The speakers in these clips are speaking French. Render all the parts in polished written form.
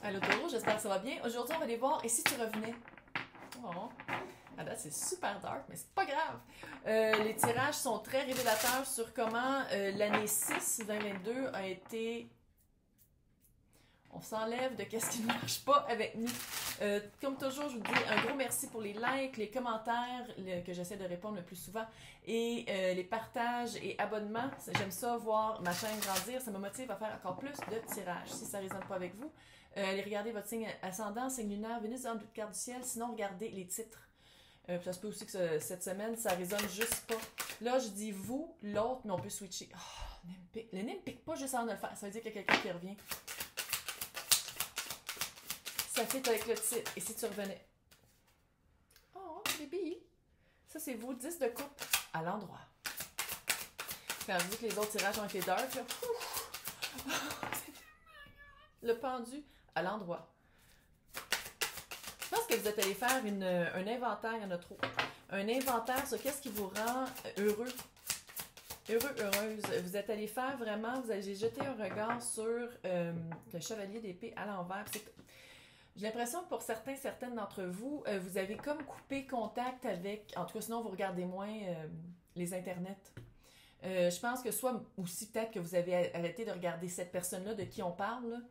Allô Taureau, j'espère que ça va bien. Aujourd'hui, on va aller voir. Et si tu revenais? Oh. Ah ben, c'est super dark, mais c'est pas grave. Les tirages sont très révélateurs sur comment l'année 6 2022 a été. On s'enlève de qu'est-ce qui ne marche pas avec nous. Comme toujours, je vous dis un gros merci pour les likes, les commentaires que j'essaie de répondre le plus souvent et les partages et abonnements. J'aime ça voir ma chaîne grandir. Ça me motive à faire encore plus de tirages. Si ça ne résonne pas avec vous, allez regarder votre signe ascendant, signe lunaire, Vénus dans le carte du ciel. Sinon, regardez les titres. Ça se peut aussi que cette semaine, ça résonne juste pas. Là, je dis vous, l'autre, mais on peut switcher. Oh, le nez me pique pas juste avant de le faire. Ça veut dire qu'il y a quelqu'un qui revient. Ça fait avec le titre. Et si tu revenais? Oh, baby. Ça, c'est vous, 10 de coupe à l'endroit. Quand je dis que les autres tirages ont été dark, là. Le pendu à l'endroit. Je pense que vous êtes allé faire un inventaire, il y en a trop. Un inventaire sur qu'est-ce qui vous rend heureux. Heureux, heureuse. Vous êtes allé faire vraiment, vous avez jeté un regard sur le chevalier d'épée à l'envers. J'ai l'impression que pour certaines d'entre vous, vous avez comme coupé contact avec, en tout cas sinon vous regardez moins les internets. Je pense que soit aussi peut-être que vous avez arrêté de regarder cette personne-là de qui on parle,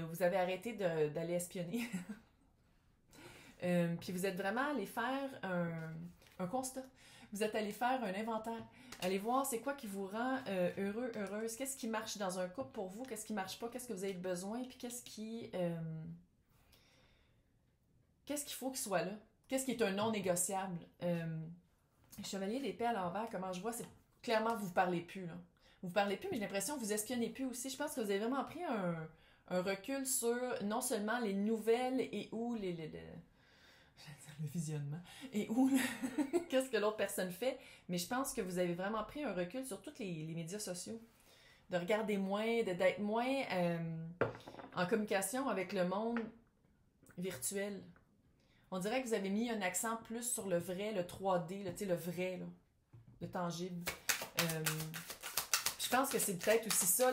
vous avez arrêté d'aller espionner. Puis vous êtes vraiment allé faire un constat. Vous êtes allé faire un inventaire. Allez voir c'est quoi qui vous rend heureux, heureuse. Qu'est-ce qui marche dans un couple pour vous? Qu'est-ce qui marche pas? Qu'est-ce que vous avez besoin? Puis qu'est-ce qu'il faut qu'il soit là? Qu'est-ce qui est un non négociable? Chevalier d'épée à l'envers, comment je vois, c'est clairement vous parlez plus. Là. Vous parlez plus, mais j'ai l'impression que vous espionnez plus aussi. Je pense que vous avez vraiment pris un recul sur non seulement les nouvelles et où le visionnement et où qu'est-ce que l'autre personne fait, mais je pense que vous avez vraiment pris un recul sur tous les médias sociaux. De regarder moins, d'être moins en communication avec le monde virtuel. On dirait que vous avez mis un accent plus sur le vrai, le 3D, là, le vrai, là, le tangible. Je pense que c'est peut-être aussi ça,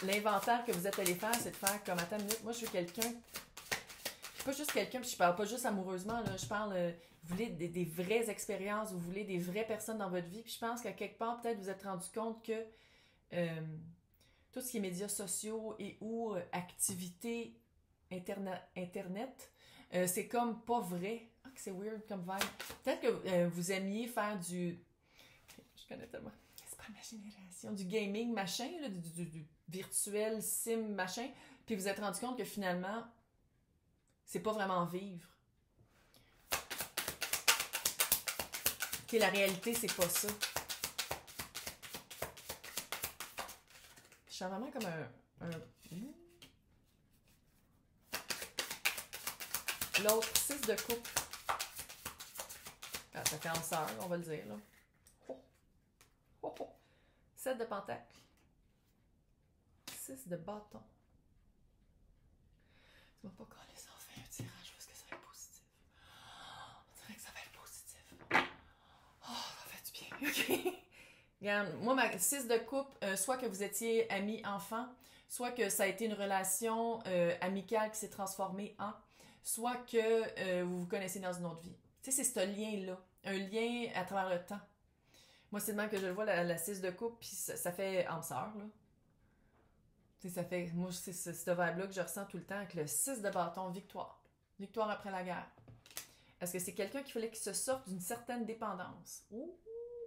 l'inventaire que vous êtes allé faire, c'est de faire comme, attends une minute, moi je veux quelqu'un, pas juste quelqu'un, puis je parle pas juste amoureusement, là, je parle, vous voulez des vraies expériences, vous voulez des vraies personnes dans votre vie, puis je pense qu'à quelque part, peut-être vous êtes rendu compte que tout ce qui est médias sociaux et ou activités internet, c'est comme pas vrai. Ah, que c'est weird comme vibe. Peut-être que vous aimiez faire du... Je connais tellement. C'est pas ma génération. Du gaming machin, là, du virtuel sim machin. Puis vous êtes rendu compte que finalement, c'est pas vraiment vivre. Que la réalité, c'est pas ça. Je sens vraiment comme un... L'autre, 6 de coupe. Ah, ça fait en sœur, on va le dire, là. Oh. Oh, oh. 7 de pentacle. 6 de bâton. Tu m'as pas collé ça, on fait un tirage parce que ça va être positif. On dirait que ça va être positif. Oh, ça fait du bien. OK. Regarde, moi, ma 6 de coupe, soit que vous étiez amis-enfants, soit que ça a été une relation amicale qui s'est transformée en... soit que vous vous connaissez dans une autre vie. Tu sais, c'est ce lien-là. Un lien à travers le temps. Moi, c'est le même que je le vois, la 6 de coupe, puis ça fait âme sœur, là. Tu sais, ça fait... Moi, c'est ce vibe-là que je ressens tout le temps avec le 6 de bâton, victoire. Victoire après la guerre. Est-ce que c'est quelqu'un qu'il fallait qu'il se sorte d'une certaine dépendance? Ouh,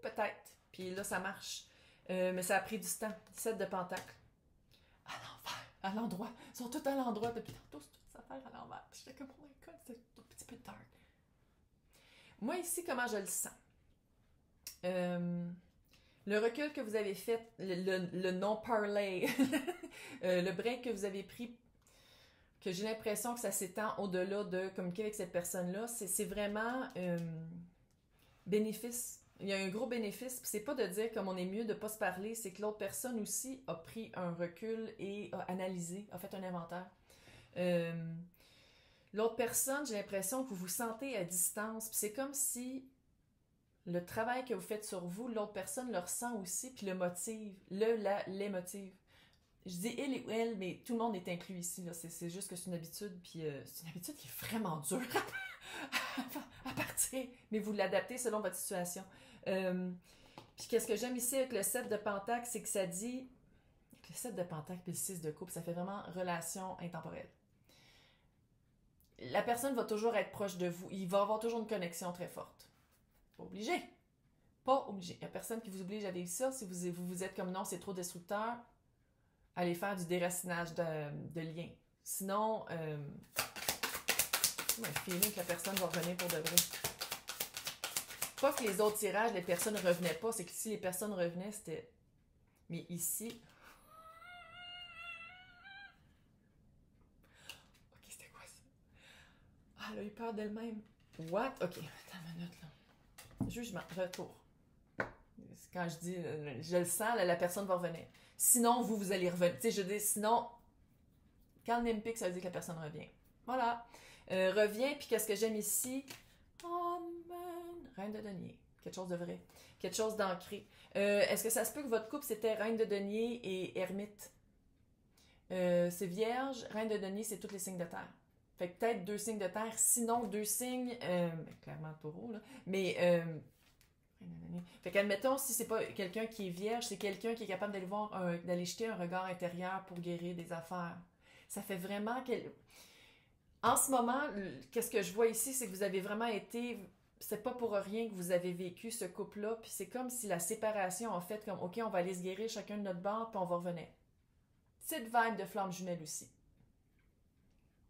peut-être. Puis là, ça marche. Mais ça a pris du temps. 7 de pentacle. À l'envers, à l'endroit. Ils sont tous à l'endroit depuis tantôt, c'est toutes ces affaires à l'envers. Puis j'étais comme, oh my god, c'est un petit peu dark. Moi, ici, comment je le sens? Le recul que vous avez fait, le non-parlay, le break que vous avez pris, que j'ai l'impression que ça s'étend au-delà de communiquer avec cette personne-là, c'est vraiment bénéfice. Il y a un gros bénéfice, puis c'est pas de dire comme on est mieux de pas se parler, c'est que l'autre personne aussi a pris un recul et a analysé, a fait un inventaire. L'autre personne, j'ai l'impression que vous vous sentez à distance, puis c'est comme si le travail que vous faites sur vous, l'autre personne le ressent aussi, puis le motive, les motive. Je dis il ou elle, mais tout le monde est inclus ici. C'est juste que c'est une habitude, puis c'est une habitude qui est vraiment dure à partir, mais vous l'adaptez selon votre situation. Puis qu'est-ce que j'aime ici avec le 7 de Pentacle, c'est que ça dit, avec le 7 de Pentacle et le 6 de Coupe, ça fait vraiment relation intemporelle. La personne va toujours être proche de vous, il va avoir toujours une connexion très forte. Pas obligé. Pas obligé. Il n'y a personne qui vous oblige à vivre ça. Si vous êtes comme non, c'est trop destructeur, allez faire du déracinage de liens. Sinon, j'ai un feeling que la personne va revenir pour de vrai. Pas que les autres tirages, les personnes ne revenaient pas, c'est que si les personnes revenaient, c'était... Mais ici... Ok, c'était quoi ça? Ah, elle a eu peur d'elle-même. What? Ok, attends une minute, là. Jugement, retour. Quand je dis, je le sens, là, la personne va revenir. Sinon, vous allez revenir. Tu sais, je dis, sinon, quand le pique, ça veut dire que la personne revient. Voilà. Revient, puis qu'est-ce que j'aime ici? Oh man! Reine de denier. Quelque chose de vrai. Quelque chose d'ancré. Est-ce que ça se peut que votre couple, c'était reine de denier et ermite? C'est vierge. Reine de denier, c'est tous les signes de terre. Fait que peut-être 2 signes de terre. Sinon, 2 signes... clairement taureau, là. Mais... Fait qu'admettons, si c'est pas quelqu'un qui est vierge, c'est quelqu'un qui est capable d'aller voir d'aller jeter un regard intérieur pour guérir des affaires. Ça fait vraiment En ce moment, qu'est-ce que je vois ici, c'est que vous avez vraiment été... C'est pas pour rien que vous avez vécu ce couple-là, puis c'est comme si la séparation a fait comme, OK, on va aller se guérir chacun de notre bord, puis on va revenir. Petite vibe de flamme jumelle aussi.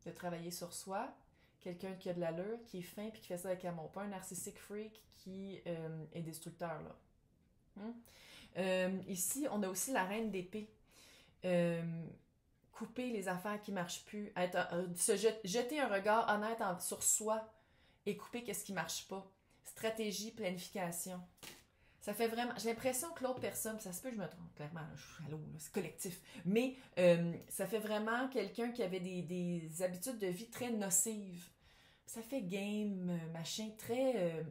De travailler sur soi, quelqu'un qui a de l'allure, qui est fin, puis qui fait ça avec amour. Pas un narcissique freak qui est destructeur, là. Ici, on a aussi la reine d'épée. Couper les affaires qui ne marchent plus, jeter un regard honnête sur soi et couper qu'est-ce qui ne marche pas. Stratégie, planification. Ça fait vraiment... J'ai l'impression que l'autre personne, ça se peut que je me trompe, clairement, là, allô, là, c'est collectif, mais ça fait vraiment quelqu'un qui avait des habitudes de vie très nocives. Ça fait game, machin, très...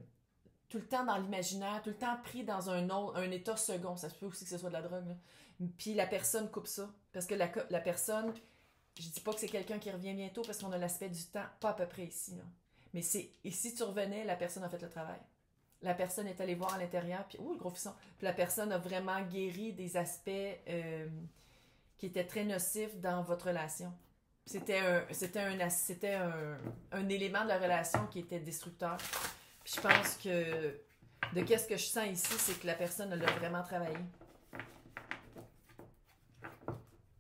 tout le temps dans l'imaginaire, tout le temps pris dans un état second. Ça se peut aussi que ce soit de la drogue, là. Puis la personne coupe ça. Parce que la personne, je dis pas que c'est quelqu'un qui revient bientôt parce qu'on a l'aspect du temps, pas à peu près ici, là. Mais et si tu revenais, la personne a fait le travail. La personne est allée voir à l'intérieur, puis le gros fisson. Puis la personne a vraiment guéri des aspects qui étaient très nocifs dans votre relation. C'était un élément de la relation qui était destructeur. Puis je pense que de qu'est-ce que je sens ici, c'est que la personne l'a vraiment travaillé.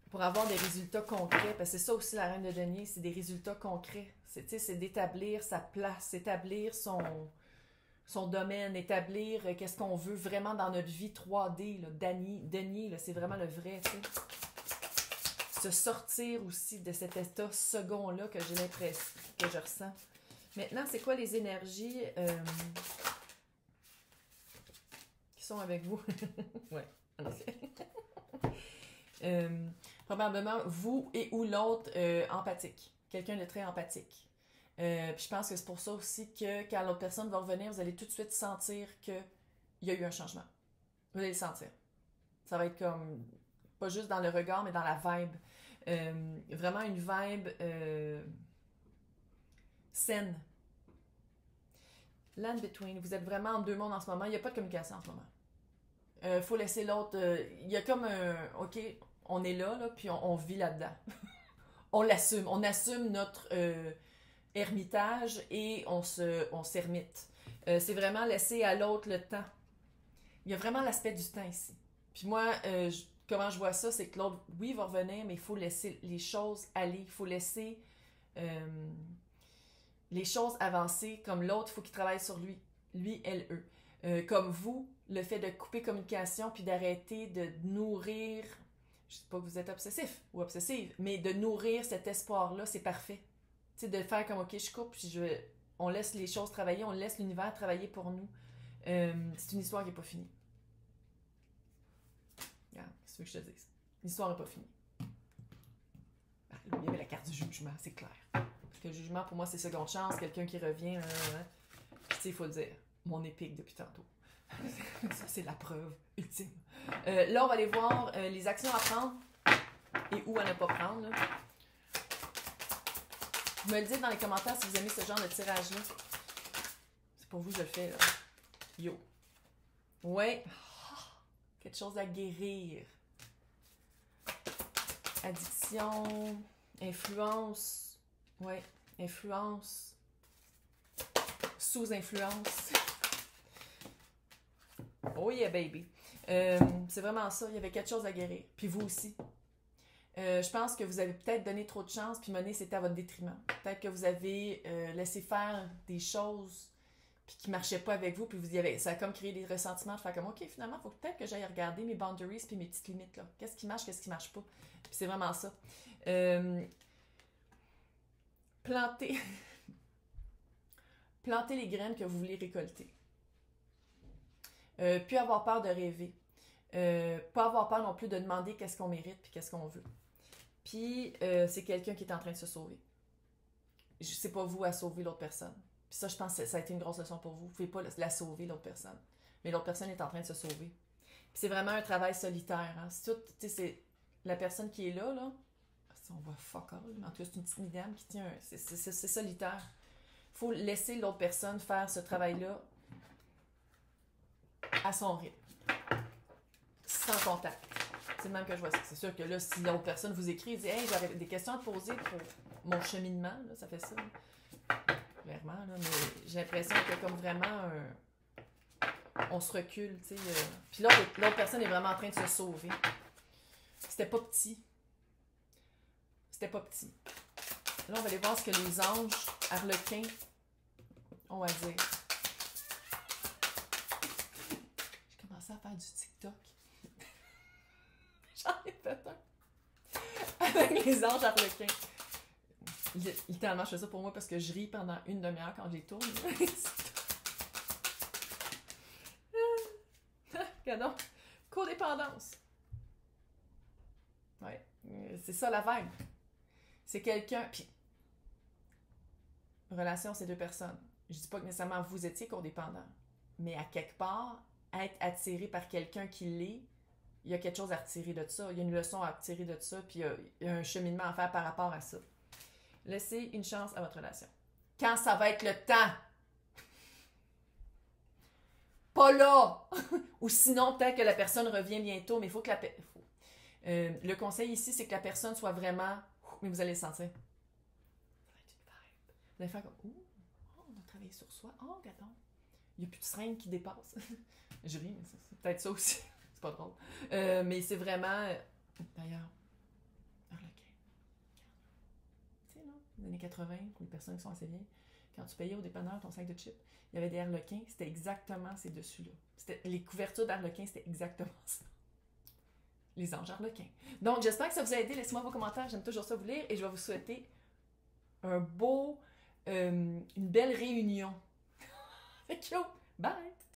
Pour avoir des résultats concrets, parce que c'est ça aussi la reine de denier, c'est des résultats concrets. C'est d'établir sa place, établir son domaine, établir qu'est-ce qu'on veut vraiment dans notre vie 3D, là, denier, là, c'est vraiment le vrai, tu sais. Se sortir aussi de cet état second-là que j'ai l'impression, que je ressens. Maintenant, c'est quoi les énergies qui sont avec vous? Oui, en effet. Probablement vous et ou l'autre empathique. Quelqu'un de très empathique. Puis je pense que c'est pour ça aussi que quand l'autre personne va revenir, vous allez tout de suite sentir qu'il y a eu un changement. Vous allez le sentir. Ça va être comme, pas juste dans le regard, mais dans la vibe. Vraiment une vibe saine. Land between. Vous êtes vraiment en 2 mondes en ce moment. Il n'y a pas de communication en ce moment. Faut laisser l'autre... Il y a comme un... OK, on est là puis on vit là-dedans. On l'assume. On assume notre ermitage et on s'ermite. C'est vraiment laisser à l'autre le temps. Il y a vraiment l'aspect du temps ici. Puis moi, comment je vois ça, c'est que l'autre, oui, va revenir, mais il faut laisser les choses aller. Il faut laisser les choses avancer. Comme l'autre, il faut qu'il travaille sur lui. Lui, elle, eux. Comme vous, le fait de couper communication puis d'arrêter de nourrir, je ne dis pas que vous êtes obsessif ou obsessive, mais de nourrir cet espoir-là, c'est parfait. Tu sais, de faire comme, OK, je coupe, puis on laisse les choses travailler, on laisse l'univers travailler pour nous. C'est une histoire qui n'est pas finie. Regarde, qu'est-ce que je te dis? L'histoire n'est pas finie. Il y avait la carte du jugement, c'est clair. Parce que le jugement, pour moi, c'est seconde chance, quelqu'un qui revient. Puis tu sais, il faut le dire, mon épique depuis tantôt. Ça, c'est la preuve ultime. Là, on va aller voir les actions à prendre et où à ne pas prendre. Là. Vous me le dites dans les commentaires si vous aimez ce genre de tirage-là. C'est pour vous que je le fais, là. Yo. Ouais. Quelque chose à guérir. Addiction. Influence. Ouais. Influence. Sous-influence. Oh yeah, baby. C'est vraiment ça. Il y avait quelque chose à guérir. Puis vous aussi. Je pense que vous avez peut-être donné trop de chance, puis Monet, c'était à votre détriment. Peut-être que vous avez laissé faire des choses puis qui ne marchaient pas avec vous, puis vous y avez, ça a comme créé des ressentiments de faire comme, OK, finalement, il faut peut-être que j'aille regarder mes boundaries puis mes petites limites, là. Qu'est-ce qui marche pas? Puis c'est vraiment ça. Planter les graines que vous voulez récolter. Puis avoir peur de rêver. Pas avoir peur non plus de demander qu'est-ce qu'on mérite puis qu'est-ce qu'on veut. Puis c'est quelqu'un qui est en train de se sauver. C'est pas vous à sauver l'autre personne. Puis ça, je pense que ça a été une grosse leçon pour vous. Vous pouvez pas la sauver, l'autre personne. Mais l'autre personne est en train de se sauver. Puis c'est vraiment un travail solitaire. Hein. C'est tout, tu sais, c'est la personne qui est là. On voit fuck all. Mais en tout cas, c'est une petite madame qui tient c'est solitaire. Il faut laisser l'autre personne faire ce travail-là à son rythme. Sans contact. C'est le même que je vois ça. C'est sûr que là, si l'autre personne vous écrit et dit « Hey, j'aurais des questions à te poser pour mon cheminement. » Là, ça fait ça. Clairement, là, mais j'ai l'impression qu'il y a comme vraiment on se recule, tu sais. Puis l'autre personne est vraiment en train de se sauver. C'était pas petit. Là, on va aller voir ce que les anges harlequins ont à dire. J'ai commencé à faire du TikTok. J'en ai fait un. Avec les anges harlequins. Littéralement, je fais ça pour moi parce que je ris pendant une demi-heure quand je les tourne. Cadeau. Codépendance. Ouais. C'est ça la vibe. C'est quelqu'un. Puis, relation, c'est deux personnes. Je dis pas que nécessairement vous étiez codépendant. Mais à quelque part, être attiré par quelqu'un qui l'est, il y a quelque chose à retirer de ça. Il y a une leçon à retirer de ça. Puis il y a un cheminement à faire par rapport à ça. Laissez une chance à votre relation. Quand ça va être le temps. Pas là! Ou sinon, peut-être que la personne revient bientôt, mais il faut que le conseil ici, c'est que la personne soit vraiment... Mais vous allez le sentir. Ça va être une vibe. Vous allez faire comme... on a travaillé sur soi. Oh, regardons. Il n'y a plus de seringue qui dépasse. Je ris, mais c'est peut-être ça aussi. C'est pas drôle. Mais c'est vraiment... D'ailleurs, Harlequin. Tu sais, là, les années 80, pour les personnes qui sont assez vieilles, quand tu payais au dépanneur ton sac de chips, il y avait des harlequins, c'était exactement ces dessus-là. Les couvertures d'harlequins, c'était exactement ça. Les anges harlequins. Donc, j'espère que ça vous a aidé. Laissez-moi vos commentaires, j'aime toujours ça vous lire. Et je vais vous souhaiter une belle réunion. Thank you. Bye!